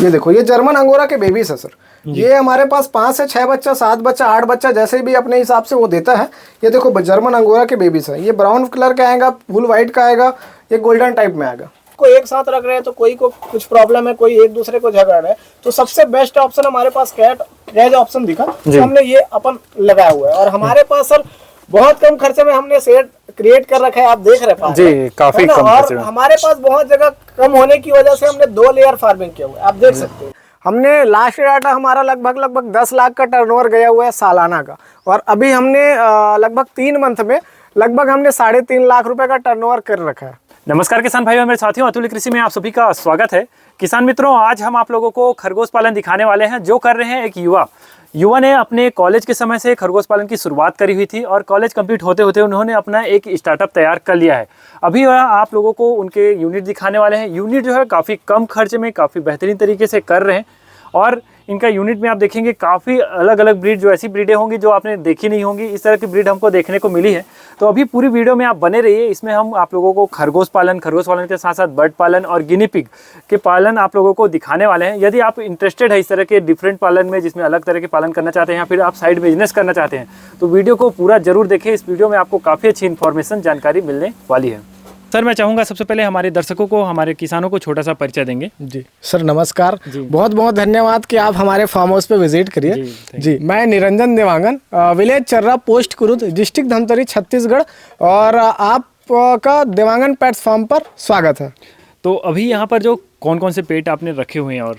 ये देखो, ये जर्मन अंगोरा के बेबीज है सर। ये हमारे पास 5 से 6 बच्चा, 7 बच्चा, 8 बच्चा, जैसे भी अपने हिसाब से वो देता है। ये देखो जर्मन अंगोरा के बेबीज है। ये ब्राउन कलर का आएगा, फुल व्हाइट का आएगा, ये गोल्डन टाइप में आएगा। कोई एक साथ रख रहे हैं तो कोई को कुछ प्रॉब्लम है, कोई एक दूसरे को झगड़ रहे हैं, तो सबसे बेस्ट ऑप्शन हमारे पास कैज ऑप्शन दिखा, तो हमने ये अपन लगाया हुआ है। और हमारे पास सर बहुत कम खर्चे में हमने सेट क्रिएट कर रखा है, आप देख रहे हैं जी, काफी कम खर्चे में। हमारे पास बहुत जगह कम होने की वजह से हमने 2 लेयर फार्मिंग किया हुआ है, आप देख सकते हैं। हमने लास्ट डाटा हमारा लगभग 10 लाख का टर्नओवर गया हुआ है सालाना का, और अभी हमने लगभग 3 मंथ में लगभग हमने 3.5 लाख रुपए का टर्नओवर कर रखा है। नमस्कार किसान भाइयों, मेरे साथियों, अतुल्य कृषि में आप सभी का स्वागत है। किसान मित्रों, आज हम आप लोगों को खरगोश पालन दिखाने वाले हैं, जो कर रहे हैं एक युवा ने अपने कॉलेज के समय से खरगोश पालन की शुरुआत करी हुई थी और कॉलेज कंप्लीट होते होते उन्होंने अपना एक स्टार्टअप तैयार कर लिया है। अभी वह आप लोगों को उनके यूनिट दिखाने वाले हैं। यूनिट जो है काफ़ी कम खर्च में काफ़ी बेहतरीन तरीके से कर रहे हैं, और इनका यूनिट में आप देखेंगे काफ़ी अलग अलग ब्रीड, जो ऐसी ब्रीडें होंगी जो आपने देखी नहीं होंगी, इस तरह की ब्रीड हमको देखने को मिली है। तो अभी पूरी वीडियो में आप बने रहिए। इसमें हम आप लोगों को खरगोश पालन के साथ साथ बर्ड पालन और गिनी पिग के पालन आप लोगों को दिखाने वाले हैं। यदि आप इंटरेस्टेड है इस तरह के डिफरेंट पालन में, जिसमें अलग तरह के पालन करना चाहते हैं या फिर आप साइड बिजनेस करना चाहते हैं, तो वीडियो को पूरा जरूर देखें। इस वीडियो में आपको काफ़ी अच्छी इन्फॉर्मेशन, जानकारी मिलने वाली है। सर, मैं चाहूँगा सबसे पहले हमारे दर्शकों को, हमारे किसानों को छोटा सा परिचय देंगे। जी सर, नमस्कार। बहुत बहुत धन्यवाद कि आप हमारे फार्म हाउस पे विजिट करिए। जी, मैं Niranjan Dewangan, village Charra, post Kurud, district Dhamtari, Chhattisgarh, और आपका देवांगन पेट्स फार्म पर स्वागत है। तो अभी यहाँ पर जो कौन कौन से पेट आपने रखे हुए हैं? और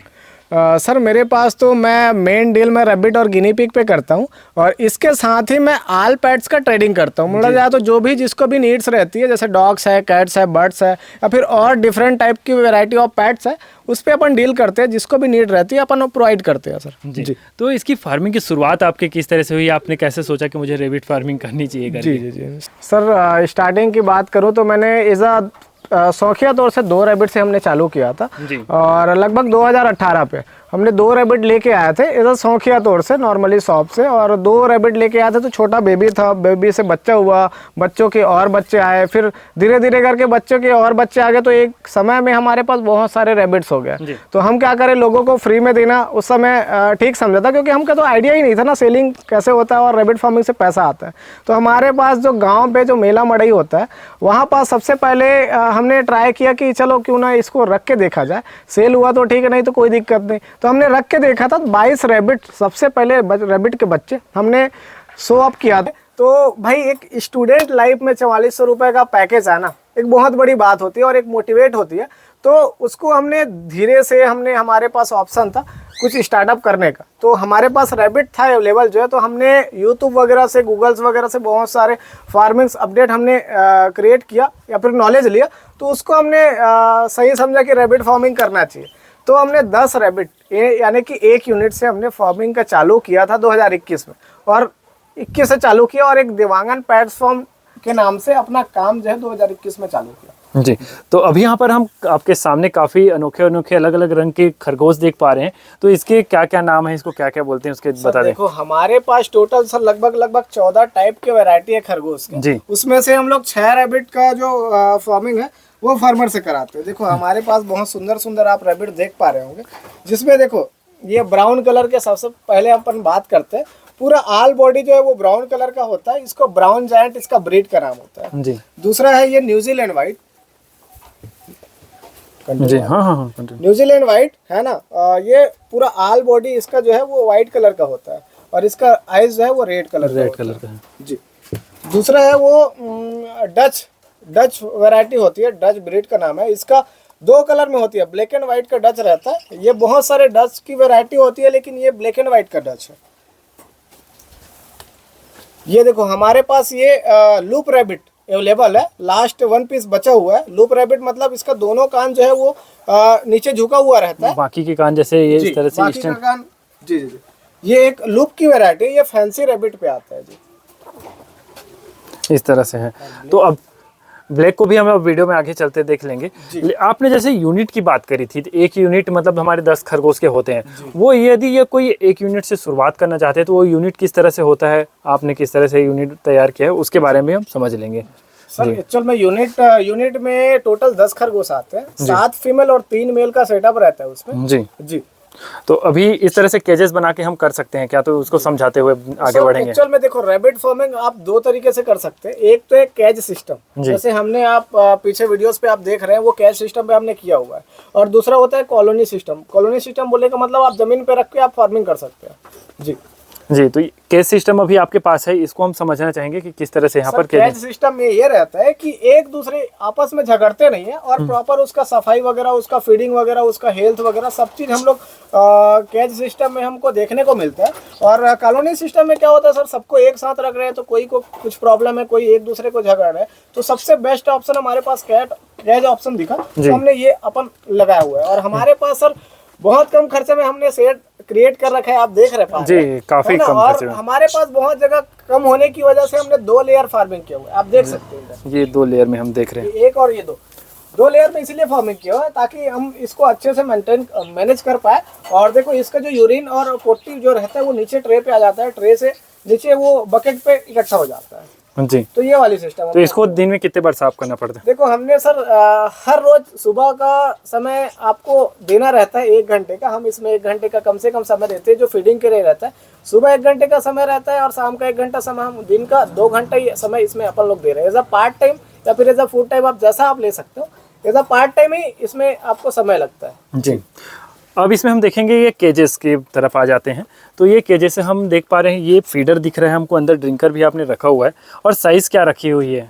सर, मेरे पास तो मैं मेन डील में रैबिट और गिनी पिग पे करता हूँ, और इसके साथ ही मैं ऑल पेट्स का ट्रेडिंग करता हूँ। मतलब या तो जो भी जिसको भी नीड्स रहती है, जैसे डॉग्स है, कैट्स है, बर्ड्स है, या फिर और डिफरेंट टाइप की वैरायटी ऑफ पेट्स है, उस पर अपन डील करते हैं। जिसको भी नीड रहती है अपन प्रोवाइड करते हैं सर। जी। तो इसकी फार्मिंग की शुरुआत आपके किस तरह से हुई? आपने कैसे सोचा कि मुझे रैबिट फार्मिंग करनी चाहिए? जी सर, स्टार्टिंग की बात करूँ तो मैंने एज शौकिया तौर से 2 रैबिट से हमने चालू किया था, और लगभग 2018 पे हमने 2 रैबिट लेके आए थे इधर शौकिया तौर से, नॉर्मली शॉप से। और 2 रैबिट लेके आए थे, तो छोटा बेबी था, बेबी से बच्चा हुआ, बच्चों के और बच्चे आए, फिर धीरे धीरे करके बच्चों के और बच्चे आ गए, तो एक समय में हमारे पास बहुत सारे रैबिट्स हो गए। तो हम क्या करें, लोगों को फ्री में देना उस समय ठीक समझा था, क्योंकि हमका तो आइडिया ही नहीं था ना सेलिंग कैसे होता है और रैबिट फार्मिंग से पैसा आता है। तो हमारे पास जो गाँव पे जो मेला मड़ई होता है, वहाँ पास सबसे पहले हमने ट्राई किया कि चलो क्यों ना इसको रख के देखा जाए। सेल हुआ तो ठीक है, नहीं तो कोई दिक्कत नहीं। तो हमने रख के देखा था। 22 रैबिट, सबसे पहले रैबिट के बच्चे हमने शो अप किया था। तो भाई, एक स्टूडेंट लाइफ में 4400 रुपये का पैकेज आना एक बहुत बड़ी बात होती है और एक मोटिवेट होती है। तो उसको हमने धीरे से, हमारे पास ऑप्शन था कुछ स्टार्टअप करने का, तो हमारे पास रैबिट था अवेलेबल जो है, तो हमने यूट्यूब वगैरह से, गूगल्स वगैरह से बहुत सारे फार्मिंग्स अपडेट हमने क्रिएट किया या फिर नॉलेज लिया। तो उसको हमने सही समझा कि रैबिट फार्मिंग करना चाहिए। तो हमने 10 रैबिट यानी कि 1 यूनिट से हमने फार्मिंग का चालू किया था 2021 में, और 21 से चालू किया, और एक देवांगन पेट्स फार्म के नाम से अपना काम जो है 2021 में चालू किया। जी। तो अभी यहाँ पर हम आपके सामने काफ़ी अनोखे अलग अलग रंग के खरगोश देख पा रहे हैं। तो इसके क्या क्या नाम है, इसको क्या क्या बोलते हैं, उसके बता दें। देखो, हमारे पास टोटल सर लगभग 14 टाइप के वैरायटी है खरगोश के। जी। उसमें से हम लोग 6 रैबिट का जो फार्मिंग है वो फार्मर से कराते हैं। देखो, हमारे पास बहुत सुंदर सुंदर आप रैबिट देख पा रहे होंगे, जिसमें देखो ये ब्राउन कलर के, सबसे पहले अपन बात करते हैं, पूरा ऑल बॉडी जो है वो ब्राउन कलर का होता है। इसको ब्राउन जायंट, इसका ब्रीड का नाम होता है। जी। दूसरा है ये न्यूजीलैंड व्हाइट। जी, हाँ, न्यूजीलैंड व्हाइट है ना। ये पूरा ऑल बॉडी इसका जो है वो व्हाइट कलर का होता है, और इसका आइज जो है वो रेड कलर का है। जी। दूसरा है वो डच वैरायटी होती है, डच ब्रीड का नाम है। इसका 2 कलर में होती है, ब्लैक एंड व्हाइट का डच रहता है। ये बहुत सारे डच की वैरायटी होती है, लेकिन ये ब्लैक एंड व्हाइट का डच है। ये देखो, हमारे पास ये लूप रैबिट अवेलेबल है, लास्ट 1 पीस बचा हुआ है। लूप रैबिट मतलब इसका दोनों कान जो है वो नीचे झुका हुआ रहता है, बाकी के कान जैसे ये इस तरह से बाकी का कान। जी, ये एक लूप की वैरायटी है, ये फैंसी रैबिट पे आता है। जी, इस तरह से है। तो अब ब्लैक को भी हम वीडियो में आगे चलते देख लेंगे। आपने जैसे यूनिट की बात करी थी, तो 1 यूनिट मतलब हमारे 10 खरगोश के होते हैं। वो यदि ये कोई 1 यूनिट से शुरुआत करना चाहते हैं, तो वो यूनिट किस तरह से होता है, आपने किस तरह से यूनिट तैयार किया है, उसके बारे में हम समझ लेंगे। सर एक्चुअल में यूनिट में टोटल 10 खरगोश आते हैं, 7 फीमेल और 3 मेल का सेटअप रहता है उसमें। जी जी। तो अभी इस तरह से केजेस बना के हम कर सकते हैं क्या, तो उसको समझाते हुए आगे बढ़ेंगे। एक्चुअल में देखो रैबिट फार्मिंग आप 2 तरीके से कर सकते हैं। एक तो है कैज सिस्टम, जैसे हमने आप पीछे वीडियोस पे आप देख रहे हैं वो कैज सिस्टम पे हमने किया हुआ है, और दूसरा होता है कॉलोनी सिस्टम। कॉलोनी सिस्टम बोलने का मतलब आप जमीन पे रख के आप फार्मिंग कर सकते हैं। जी जी। तो केज सिस्टम अभी आपके पास है, इसको हम समझना चाहेंगे कि किस तरह से यहाँ पर कैज सिस्टम में ये रहता है कि एक दूसरे आपस में झगड़ते नहीं है, और प्रॉपर उसका सफाई वगैरह, उसका फीडिंग वगैरह, उसका हेल्थ वगैरह सब चीज हम लोग कैज सिस्टम में हमको देखने को मिलता है। और कॉलोनी सिस्टम में क्या होता है सर, सबको एक साथ रख रहे हैं तो कोई को कुछ प्रॉब्लम है, कोई एक दूसरे को झगड़ रहे हैं, तो सबसे बेस्ट ऑप्शन हमारे पास कैज ऑप्शन दिखा, तो हमने ये अपन लगाया हुआ है। और हमारे पास सर बहुत कम खर्चे में हमने सेट क्रिएट कर रखा है, आप देख रहे हैं जी, काफी कम खर्चे में। हमारे पास बहुत जगह कम होने की वजह से हमने 2 लेयर फार्मिंग किया हुआ है, आप देख सकते हैं। ये 2 लेयर में हम देख रहे हैं, एक और ये 2 लेयर में इसलिए फार्मिंग किया हुआ है ताकि हम इसको अच्छे से मैनेज कर पाए। और देखो इसका जो यूरिन और पोटी जो रहता है वो नीचे ट्रे पे आ जाता है, ट्रे से नीचे वो बकेट पे इकट्ठा हो जाता है। जी। तो ये वाली सिस्टम है। तो इसको दिन में कितने बार साफ करना पड़ता है? देखो हमने सर हर रोज सुबह का समय आपको देना रहता है 1 घंटे का। हम इसमें 1 घंटे का कम से कम समय देते हैं जो फीडिंग के लिए रहता है। सुबह 1 घंटे का समय रहता है और शाम का 1 घंटा समय, हम दिन का 2 घंटा ही समय इसमें अपन लोग दे रहे हैं। एज अ पार्ट टाइम या फिर एज अ फुल टाइम, आप जैसा आप ले सकते हो। एज अ पार्ट टाइम ही इसमें आपको समय लगता है। जी। अब इसमें हम देखेंगे ये केजेस की तरफ आ जाते हैं। तो ये केजेस से हम देख पा रहे हैं, ये फीडर दिख रहा है हमको, अंदर ड्रिंकर भी आपने रखा हुआ है, और साइज क्या रखी हुई है?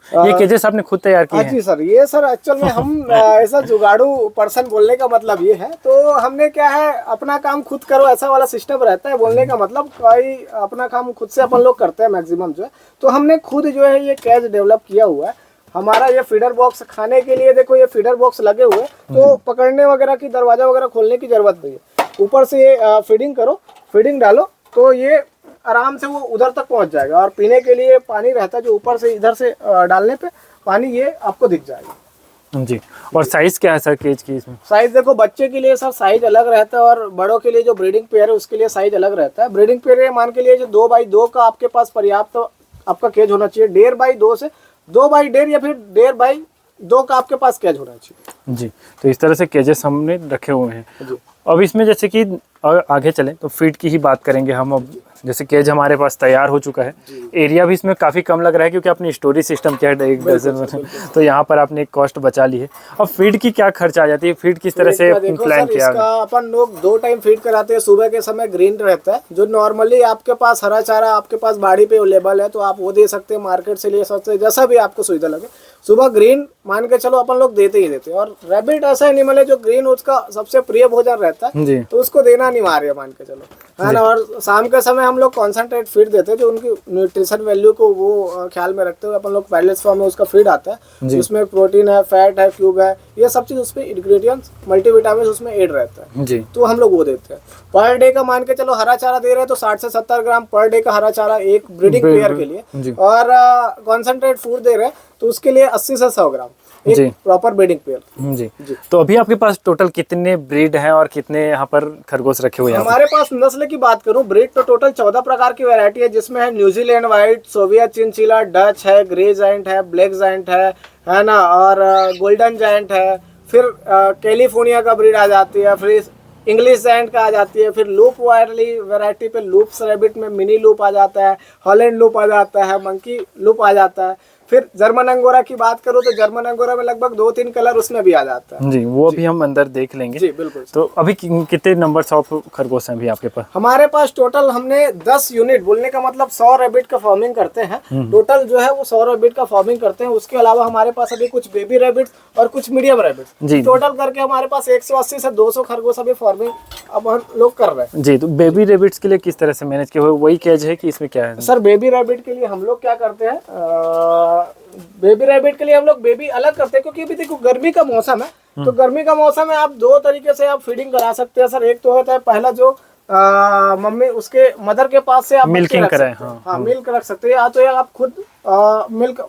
ये केजेस आपने खुद तैयार किए हैं? जी सर, ये सर एक्चुअल में हम ऐसा जुगाड़ू पर्सन बोलने का मतलब ये है, तो हमने क्या है अपना काम खुद करो ऐसा वाला सिस्टम रहता है। बोलने का मतलब कोई अपना काम खुद से अपन लोग करते हैं मैक्सिमम जो है, तो हमने खुद जो है ये कैज डेवलप किया हुआ है। हमारा ये फीडर बॉक्स खाने के लिए, देखो ये फीडर बॉक्स लगे हुए, तो पकड़ने वगैरह की, दरवाजा वगैरह खोलने की जरूरत नहीं है। ऊपर से ये फीडिंग करो, फीडिंग डालो तो ये आराम से वो उधर तक पहुंच जाएगा। और पीने के लिए पानी रहता है जो ऊपर से इधर से डालने पे पानी ये आपको दिख जाएगा। जी। और साइज क्या है सर केज की इसमें? साइज देखो बच्चे के लिए सर साइज अलग रहता है, और बड़ों के लिए जो ब्रीडिंग पेयर है उसके लिए साइज अलग रहता है। ब्रीडिंग पेयर मान के लिए जो 2x2 का आपके पास पर्याप्त आपका केज होना चाहिए। 1.5x2 से 2x1.5 या फिर 1.5x2 का आपके पास केज होना चाहिए। जी। तो इस तरह से केजेस हमने रखे हुए हैं। अब इसमें जैसे कि आगे चलें तो फीड की ही बात करेंगे हम। अब जैसे केज हमारे पास तैयार हो चुका है, एरिया भी इसमें काफ़ी कम लग रहा है क्योंकि अपनी स्टोरेज सिस्टम क्या है 1 डजन में, तो यहाँ पर आपने एक कॉस्ट बचा ली है। अब फीड की क्या खर्च आ जाती है, फीड किस तरह से प्लान किया? अपन लोग 2 टाइम फीड कराते हैं। सुबह के समय ग्रीन रहता है, जो नॉर्मली आपके पास हरा चारा आपके पास बाड़ी पे अवेलेबल है तो आप वो दे सकते हैं, मार्केट से ले सकते हैं, जैसा भी आपको सुविधा लगे। सुबह ग्रीन मान के चलो अपन लोग देते ही देते हैं। और रैबिट ऐसा एनिमल है जो ग्रीन उसका सबसे प्रिय भोजन रहता है, तो उसको देना अनिवार्य मान के चलो, है ना। और शाम के समय हम लोग कॉन्सेंट्रेट फीड देते हैं जो उनकी न्यूट्रिशन वैल्यू को वो ख्याल में रखते हुए अपन लोग पैलेट्स फॉर्म में उसका फीड आता है। उसमें प्रोटीन है, फैट है, क्यूब है, ये सब चीज उसमें इंग्रेडिएंट्स, मल्टीविटामिन उसमें ऐड रहता है जी। तो हम लोग वो देते हैं। पर डे का मान के चलो हरा चारा दे रहे हैं तो 60 से 70 ग्राम पर डे का हरा चारा एक ब्रीडिंग पेयर के लिए, और कॉन्सेंट्रेट फूड दे रहे हैं तो उसके लिए 80 से 100 ग्राम एक प्रॉपर ब्रीडिंग पेयर। जी। तो अभी आपके पास टोटल कितने ब्रीड हैं और कितने यहाँ पर खरगोश रखे हुए हैं? हमारे पास नस्ल की बात करूं, ब्रीड तो टोटल 14 प्रकार की वैरायटी है, जिसमें है New Zealand white, Soviet chinchilla, Dutch है, ग्रे जायंट है, ब्लैक जायंट है ना, और गोल्डन जायंट है। फिर कैलिफोर्निया का ब्रीड आ जाती है, फिर इंग्लिश जायंट का आ जाती है, फिर लूप वाली वैरायटी पे लूप्स रैबिट में मिनी लूप आ जाता है, हॉलैंड लूप आ जाता है, मंकी लूप आ जाता है। फिर जर्मन अंगोरा की बात करूं तो जर्मन अंगोरा में लगभग 2-3 कलर उसमें भी आ जाता है। जी, वो भी हम अंदर देख लेंगे। जी बिल्कुल। तो अभी कितने नंबर्स ऑफ खरगोश हैं अभी आपके पास? हमारे पास टोटल हमने 10 यूनिट, बोलने का मतलब 100 रैबिट का फार्मिंग करते हैं। टोटल जो है वो 100 रैबिट का फार्मिंग करते हैं। उसके अलावा हमारे पास अभी कुछ बेबी रैबिट और कुछ मीडियम रैबिट, टोटल करके हमारे पास 180 से 200 खरगोश अभी फार्मिंग अब हम लोग कर रहे हैं। जी। तो बेबी रैबिट्स के लिए किस तरह से मैनेज किया हुआ, वही केज है कि इसमें क्या है? सर बेबी रैबिट के लिए हम लोग क्या करते हैं, बेबी रैबिट के लिए हम लोग बेबी अलग करते हैं क्योंकि अभी देखो गर्मी का मौसम है, तो गर्मी का मौसम है, आप 2 तरीके से आप फीडिंग करा सकते हैं सर। एक तो होता है पहला जो मम्मी उसके मदर के पास से आप मिल्किंग कराएं, हाँ मिल्क रख सकते हैं, या तो आप खुद मिल्क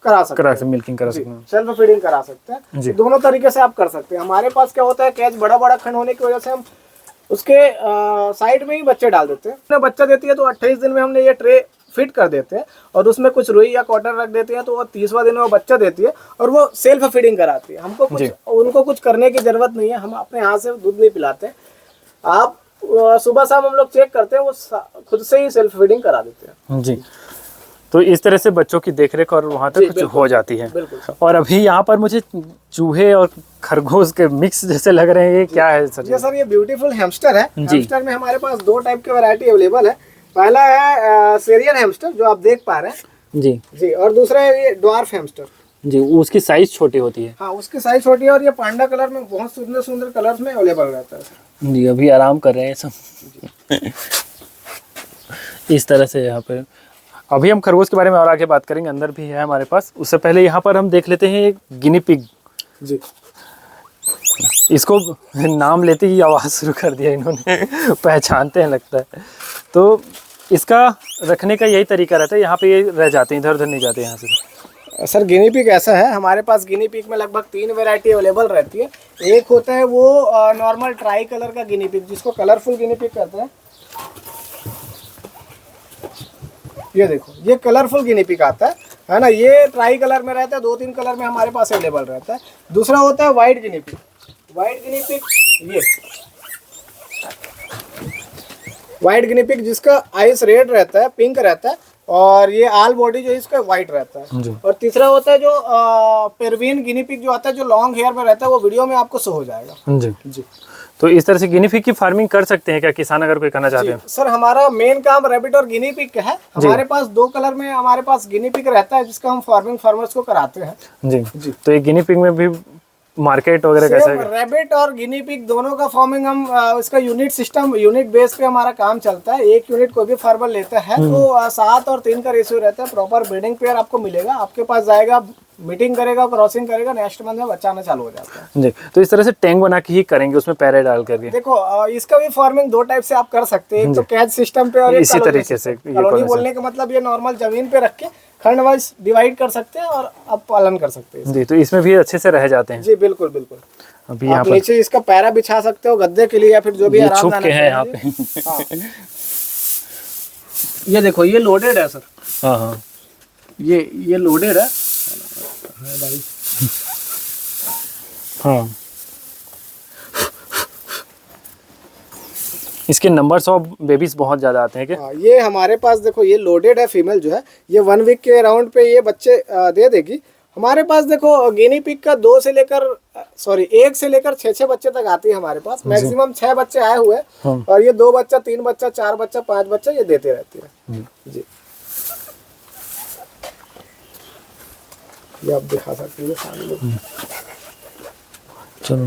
करा सकते हैं, मिल्किंग करा सकते हैं, सेल्फ फीडिंग करा सकते हैं। दोनों तरीके से आप कर सकते हैं। हमारे पास क्या होता है, कैच बड़ा बड़ा खंड होने की वजह से हम उसके साइड में ही बच्चे डाल देते हैं। बच्चा देती है तो 28 दिन में हमने ये ट्रे फिट कर देते हैं और उसमें कुछ रुई या कॉटन रख देते हैं, तो वो 30वां दिन में वो बच्चा देती है और वो सेल्फ फीडिंग कराती है। हमको कुछ उनको कुछ करने की जरूरत नहीं है, हम अपने हाथ से दूध नहीं पिलाते। आप सुबह शाम हम लोग चेक करते हैं, वो खुद से ही सेल्फ फीडिंग करा देते हैं जी। तो इस तरह से बच्चों की देखरेख और वहाँ तक कुछ हो जाती है। और अभी यहाँ पर मुझे चूहे और खरगोश के मिक्स जैसे लग रहे हैं, ये क्या है सर? ये सर ये ब्यूटीफुल हैमस्टर है। हैमस्टर में हमारे पास 2 टाइप के वैरायटी अवेलेबल है। पहला है सेरियन हैमस्टर जो आप देख पा रहे हैं जी जी, और दूसरा है ये ड्वार्फ हैमस्टर जी। उसकी साइज छोटी होती है। हाँ, उसकी साइज छोटी है और ये पांडा कलर में बहुत सुंदर सुंदर कलर्स में अवेलेबल रहता है जी। अभी आराम कर रहे हैं सब इस तरह से यहाँ पे। अभी हम खरगोश के बारे में और आगे बात करेंगे, अंदर भी है हमारे पास। उससे पहले यहाँ पर हम देख लेते हैं एक गिनी पिग जी। इसको नाम लेते ही आवाज़ शुरू कर दिया इन्होंने पहचानते हैं लगता है। तो इसका रखने का यही तरीका रहता है, यहाँ पे ये रह जाते हैं, इधर उधर नहीं जाते यहाँ से। सर गिनी पिग ऐसा है, हमारे पास गिनी पिग में लगभग 3 वैरायटी अवेलेबल रहती है। एक होता है वो नॉर्मल ट्राई कलर का गिनी पिग, जिसको कलरफुल गिनी पिग कहते हैं। ये देखो, ये कलरफुल गिनी पिग आता है ना, ये ट्राई कलर में रहता है, 2-3 कलर में हमारे पास अवेलेबल रहता है। दूसरा होता है white guinea pig. White guinea pig, ये वाइट गिनी पिग जिसका आइस रेड रहता है, पिंक रहता है, और ये आल बॉडी जो है इसका वाइट रहता है। और तीसरा होता है जो पेरुवियन गिनी पिग जो आता है, जो लॉन्ग हेयर में रहता है, वो वीडियो में आपको शो हो जाएगा जी जी। तो इस तरह से गिनी पिग की फार्मिंग कर सकते हैं क्या किसान, अगर कोई करना चाहते हैं? सर हमारा मेन काम रैबिट और गिनी पिग का है। हमारे पास 2 कलर में हमारे पास गिनी पिग रहता है, जिसका हम फार्मर्स को कराते हैं जी जी। तो ये गिनी पिग में भी मार्केट वगैरह कैसा है? रैबिट और गिनी पिग दोनों का फार्मिंग हम इसका यूनिट सिस्टम, यूनिट बेस पे हमारा काम चलता है। एक यूनिट कोई भी फार्मर लेता है तो 7 और 3 का रेशियो रहता है। प्रॉपर ब्रीडिंग पेयर आपको मिलेगा, आपके पास जाएगा, मीटिंग करेगा, क्रॉसिंग करेगा, नेक्स्ट मंथ में बच्चा आना चालू हो जाता है जी। तो इस तरह से टैंक बना के ही करेंगे, उसमें पैरे डाल करके? देखो इसका भी फार्मिंग 2 टाइप से आप कर सकते हैं, एक तो कैच सिस्टम पे और एक इसी तरीके से। कॉलोनी बोलने का मतलब ये नॉर्मल जमीन पे रख के खंड वाइज डिवाइड कर सकते हैं और आप पालन कर सकते हैं जी। तो इसमें भी अच्छे से रह जाते हैं जी। बिल्कुल बिल्कुल। अभी यहाँ आप नीचे इसका पैरा बिछा सकते हो गद्दे के लिए, या फिर जो भी आराम के हैं यहाँ पे। हाँ। ये देखो, ये लोडेड है सर। हाँ हाँ, ये लोडेड है भाई। हाँ। इसके नंबर्स ऑफ बेबीज बहुत ज़्यादा आते हैं क्या? ये हमारे पास देखो, ये लोडेड है, फीमेल जो है ये 1 वीक के अराउंड पे ये बच्चे दे देगी। हमारे पास देखो गिनी पिग का 1 से लेकर 6 बच्चे तक आती है हमारे पास। मैक्सिमम 6 बच्चे आए हुए हैं और ये 2 बच्चा, 3 बच्चा, 4 बच्चा, 5 बच्चा ये देते रहती है जी। ये आप दिखा सकते हैं सामने। चलो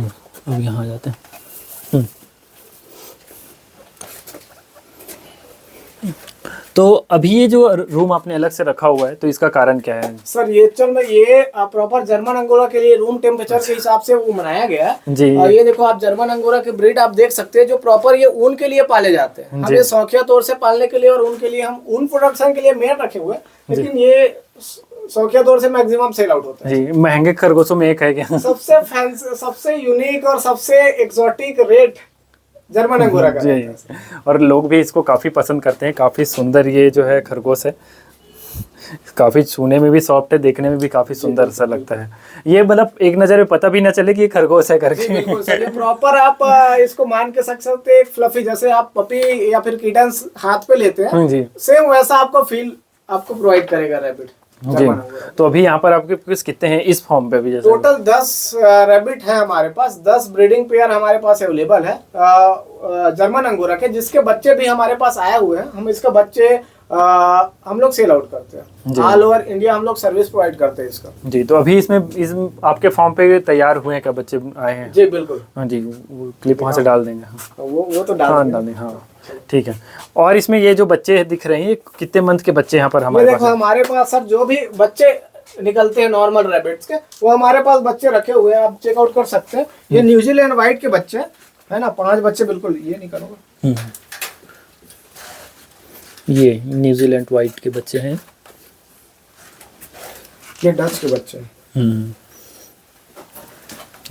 अब यहाँ जाते हैं। तो अभी ये जो रूम आपने अलग से रखा हुआ है, तो इसका कारण क्या है? सर ये एक्चुअल में ये प्रॉपर जर्मन अंगोरा के लिए रूम टेम्परेचर के हिसाब से वो बनाया गया है जी। और ये देखो आप जर्मन अंगोरा के ब्रीड आप देख सकते हैं, जो प्रॉपर ये ऊन के लिए पाले जाते हैं। हम ये शौकिया तौर से पालने के लिए और ऊन के लिए हम ऊन प्रोडक्शन के लिए मेल रखे हुए हैं, लेकिन ये शौकिया तौर से मैक्सिमम सेल आउट होता है जी। महंगे खरगोशों में एक है क्या? सबसे फैंसी, सबसे यूनिक और सबसे एक्सोटिक रेट जर्मन अंगोरा का जी। और लोग भी इसको काफ़ी पसंद करते हैं। काफ़ी सुंदर ये जो है खरगोश है, काफ़ी छूने में भी सॉफ्ट है, देखने में भी काफ़ी सुंदर सा लगता है। ये मतलब एक नज़र में पता भी ना चले कि ये खरगोश है करके। प्रॉपर आप इसको मान के सकते हैं एक फ्लफी, जैसे आप पपी या फिर किटन्स हाथ पे लेते हैं जी, सेम वैसा आपको फील आपको प्रोवाइड करेगा रैबिट जी। तो अभी यहाँ पर आपके पास कितने हैं इस फॉर्म पे भी? जैसे टोटल 10 रैबिट है हमारे पास, 10 ब्रीडिंग पेयर हमारे पास अवेलेबल है जर्मन अंगोरा के, जिसके बच्चे भी हमारे पास आए हुए हैं। हम इसका बच्चे हम लोग सेल आउट करते हैं, ऑल ओवर इंडिया हम लोग सर्विस प्रोवाइड करते हैं इसका जी। तो अभी इसमें आपके फॉर्म पे तैयार हुए हैं क्या, बच्चे आए हैं? जी बिल्कुल। हाँ जी, वो क्लिप वहाँ से डाल देंगे। वो तो डाल देंगे। हाँ ठीक है। और इसमें ये जो बच्चे दिख रहे हैं, ये कितने मंथ के बच्चे यहाँ पर हमारे पास? देखो हमारे पास सर जो भी बच्चे निकलते हैं नॉर्मल रैबिट्स के, वो हमारे पास बच्चे रखे हुए हैं, आप चेकआउट कर सकते हैं। ये न्यूजीलैंड व्हाइट के बच्चे है ना, 5 बच्चे बिल्कुल ये निकलोगे। ये न्यूजीलैंड व्हाइट के बच्चे हैं, ये डच के बच्चे हैं।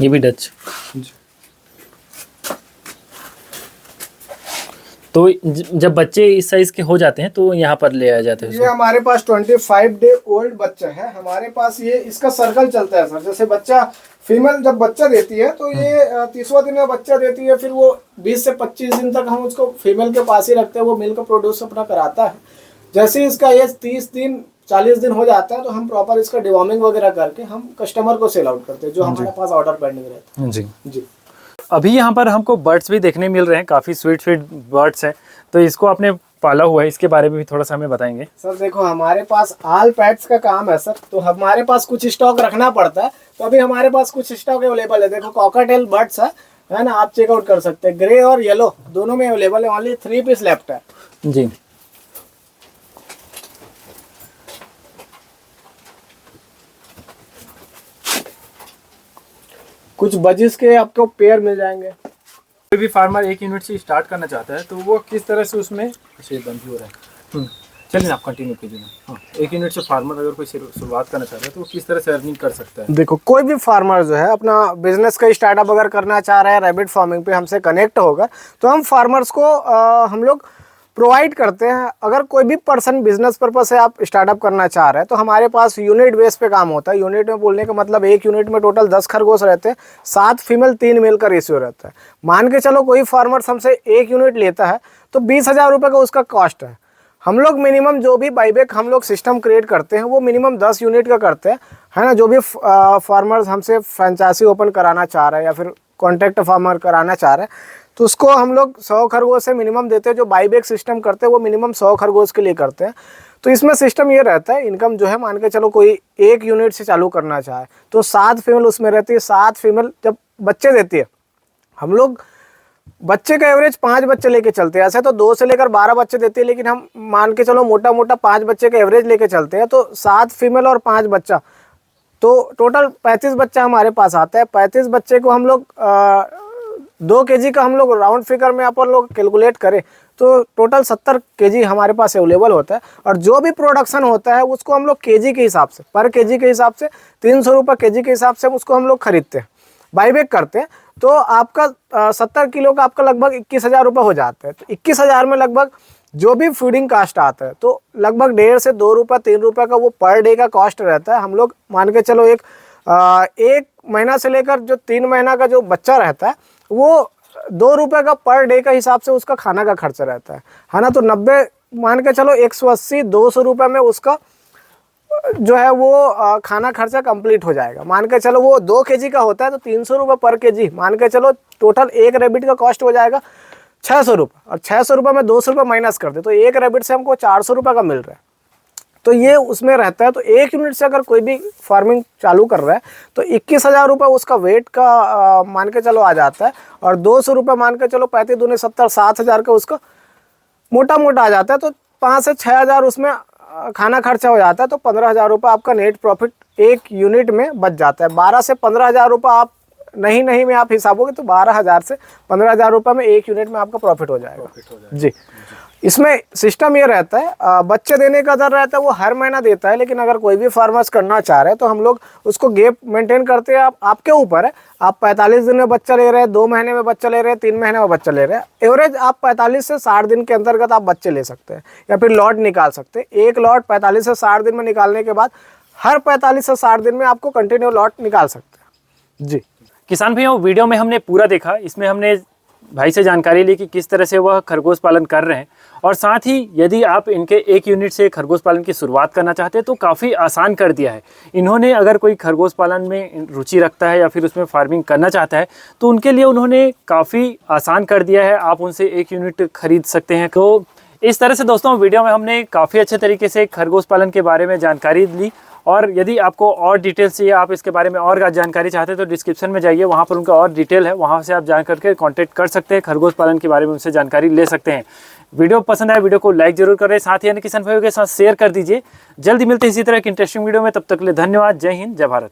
ये भी डच। तो जब बच्चे इस साइज के हो जाते हैं तो यहाँ पर ले आए जाते हैं ये हमारे पास 25 डे ओल्ड बच्चा है हमारे पास। ये इसका सर्कल चलता है सर। जैसे बच्चा फीमेल जब बच्चा देती है तो ये 30वां दिन में बच्चा देती है, फिर वो 20 से 25 दिन तक हम उसको फीमेल के पास ही रखते हैं, वो मिल्क प्रोड्यूस अपना कराता है। जैसे ही इसका एज 30 दिन 40 दिन हो जाता है तो हम प्रॉपर इसका डिवॉर्मिंग वगैरह करके हम कस्टमर को सेल आउट करते हैं, जो हमारे पास ऑर्डर पेंडिंग रहता है। जी जी। अभी यहाँ पर हमको बर्ड्स भी देखने मिल रहे हैं, काफ़ी स्वीट स्वीट बर्ड्स हैं, तो इसको आपने पाला हुआ है, इसके बारे में भी थोड़ा सा हमें बताएंगे। सर देखो हमारे पास ऑल पेट्स का काम है सर, तो हमारे पास कुछ स्टॉक रखना पड़ता है। तो अभी हमारे पास कुछ स्टॉक अवेलेबल है। देखो कॉकटेल बर्ड्स है ना, आप चेकआउट कर सकते हैं। ग्रे और येलो दोनों में अवेलेबल है, ओनली 3 पीस लेफ्ट है। जी। कुछ बजिस के आपको पेयर मिल जाएंगे। कोई भी फार्मर एक यूनिट से स्टार्ट करना चाहता है तो वो किस तरह से उसमें बंद हो रहा है। चलिए आप कंटिन्यू कीजिए। हाँ, एक यूनिट से फार्मर अगर कोई शुरुआत करना चाहता है तो वो किस तरह से अर्निंग कर सकता है। देखो कोई भी फार्मर जो है अपना बिजनेस का स्टार्टअप अगर करना चाह रहा है रैबिट फार्मिंग पे हमसे कनेक्ट होगा तो हम फार्मर्स को हम लोग प्रोवाइड करते हैं। अगर कोई भी पर्सन बिजनेस पर्पज से आप स्टार्टअप करना चाह रहे हैं तो हमारे पास यूनिट बेस पे काम होता है। यूनिट में बोलने का मतलब एक यूनिट में टोटल 10 खरगोश रहते हैं, 7 फीमेल 3 मेल का रेशियो रहता है। मान के चलो कोई फार्मर हमसे एक यूनिट लेता है तो 20,000 रुपये का उसका कॉस्ट है। हम लोग मिनिमम जो भी बाईबैक हम लोग सिस्टम क्रिएट करते हैं वो मिनिमम 10 यूनिट का करते हैं, है ना। जो भी फार्मर्स हमसे फ्रेंचाइजी ओपन कराना चाह रहे हैं या फिर कॉन्ट्रैक्ट फार्मर कराना चाह रहे हैं तो उसको हम लोग 100 खरगोश से मिनिमम देते हैं। जो बाईबैक सिस्टम करते हैं वो मिनिमम 100 खरगोश के लिए करते हैं। तो इसमें सिस्टम ये रहता है, इनकम जो है मान के चलो कोई एक यूनिट से चालू करना चाहे तो 7 फीमेल उसमें रहती है। 7 फीमेल जब बच्चे देती है, हम लोग बच्चे का एवरेज 5 बच्चे लेके चलते हैं। ऐसे तो 2 से लेकर 12 बच्चे देती है, लेकिन हम मान के चलो मोटा मोटा 5 बच्चे का एवरेज लेके चलते हैं। तो 7 फीमेल और 5 बच्चा तो टोटल 35 बच्चा हमारे पास आता है। 35 बच्चे को हम लोग 2 kg का हम लोग राउंड फिगर में अपन लोग कैलकुलेट करें तो टोटल 70 kg हमारे पास अवेलेबल होता है। और जो भी प्रोडक्शन होता है उसको हम लोग kg के हिसाब से, पर kg के हिसाब से 300 रुपये kg के हिसाब से उसको हम लोग खरीदते हैं, बाईबैक करते हैं। तो आपका 70 किलो का आपका लगभग 21,000 रुपये हो जाता है। तो 21,000 में लगभग जो भी फीडिंग कास्ट आता है तो लगभग 1.5 से 2 रुपये 3 रुपये का वो पर डे का कॉस्ट रहता है। हम लोग मान के चलो एक महीना से लेकर जो 3 महीना का जो बच्चा रहता है वो 2 रुपये का पर डे का हिसाब से उसका खाना का खर्चा रहता है ना। तो 90 मान के चलो 180-200 रुपये में उसका जो है वो खाना खर्चा कंप्लीट हो जाएगा। मान के चलो वो 2 kg का होता है तो 300 रुपये पर kg मान के चलो टोटल एक रैबिट का कॉस्ट हो जाएगा 600 रुपये। और 600 रुपये में 200 रुपये माइनस कर दे तो एक रैबिट से हमको 400 रुपये का मिल रहा है। तो ये उसमें रहता है। तो एक यूनिट से अगर कोई भी फार्मिंग चालू कर रहा है तो 21,000 रुपये उसका वेट का मान के चलो आ जाता है। और 200 रुपये मान के चलो 35 दूनी 70 7,000 का उसका मोटा मोटा आ जाता है। तो 5 से 6,000 उसमें खाना खर्चा हो जाता है। तो 15,000 रुपये आपका नेट प्रॉफिट एक यूनिट में बच जाता है। 12 से 15,000 रुपये आप नहीं में आप हिसाबोगे तो 12,000 से 15,000 रुपये में एक यूनिट में आपका प्रॉफिट हो जाएगा। जी। इसमें सिस्टम ये रहता है, बच्चे देने का दर रहता है वो हर महीना देता है। लेकिन अगर कोई भी फार्मर्स करना चाह रहे हैं तो हम लोग उसको गैप मेंटेन करते हैं। आपके ऊपर है, आप 45 दिन में बच्चा ले रहे हैं, 2 महीने में बच्चा ले रहे हैं, 3 महीने में बच्चा ले रहे हैं। एवरेज आप 45 से 60 दिन के अंतर्गत आप बच्चे ले सकते हैं या फिर लॉट निकाल सकते हैं। एक लॉट 45 से 60 दिन में निकालने के बाद हर 45 से 60 दिन में आपको कंटिन्यू लॉट निकाल सकते हैं। जी। किसान भाइयों, वीडियो में हमने पूरा देखा, इसमें हमने भाई से जानकारी ली कि किस तरह से वह खरगोश पालन कर रहे हैं। और साथ ही यदि आप इनके एक यूनिट से खरगोश पालन की शुरुआत करना चाहते हैं तो काफ़ी आसान कर दिया है इन्होंने। अगर कोई खरगोश पालन में रुचि रखता है या फिर उसमें फार्मिंग करना चाहता है तो उनके लिए उन्होंने काफ़ी आसान कर दिया है। आप उनसे एक यूनिट खरीद सकते हैं। तो इस तरह से दोस्तों वीडियो में हमने काफ़ी अच्छे तरीके से खरगोश पालन के बारे में जानकारी ली। और यदि आपको और डिटेल्स चाहिए, आप इसके बारे में और जानकारी चाहते हैं तो डिस्क्रिप्शन में जाइए, वहाँ पर उनका और डिटेल है, वहाँ से आप जा करके कांटेक्ट कर सकते हैं, खरगोश पालन के बारे में उनसे जानकारी ले सकते हैं। वीडियो पसंद आए वीडियो को लाइक जरूर करें, साथ ही अन्य किसान भाइयों के साथ शेयर कर दीजिए। जल्दी मिलते हैं इसी तरह की इंटरेस्टिंग वीडियो में, तब तक के लिए धन्यवाद। जय हिंद, जय भारत।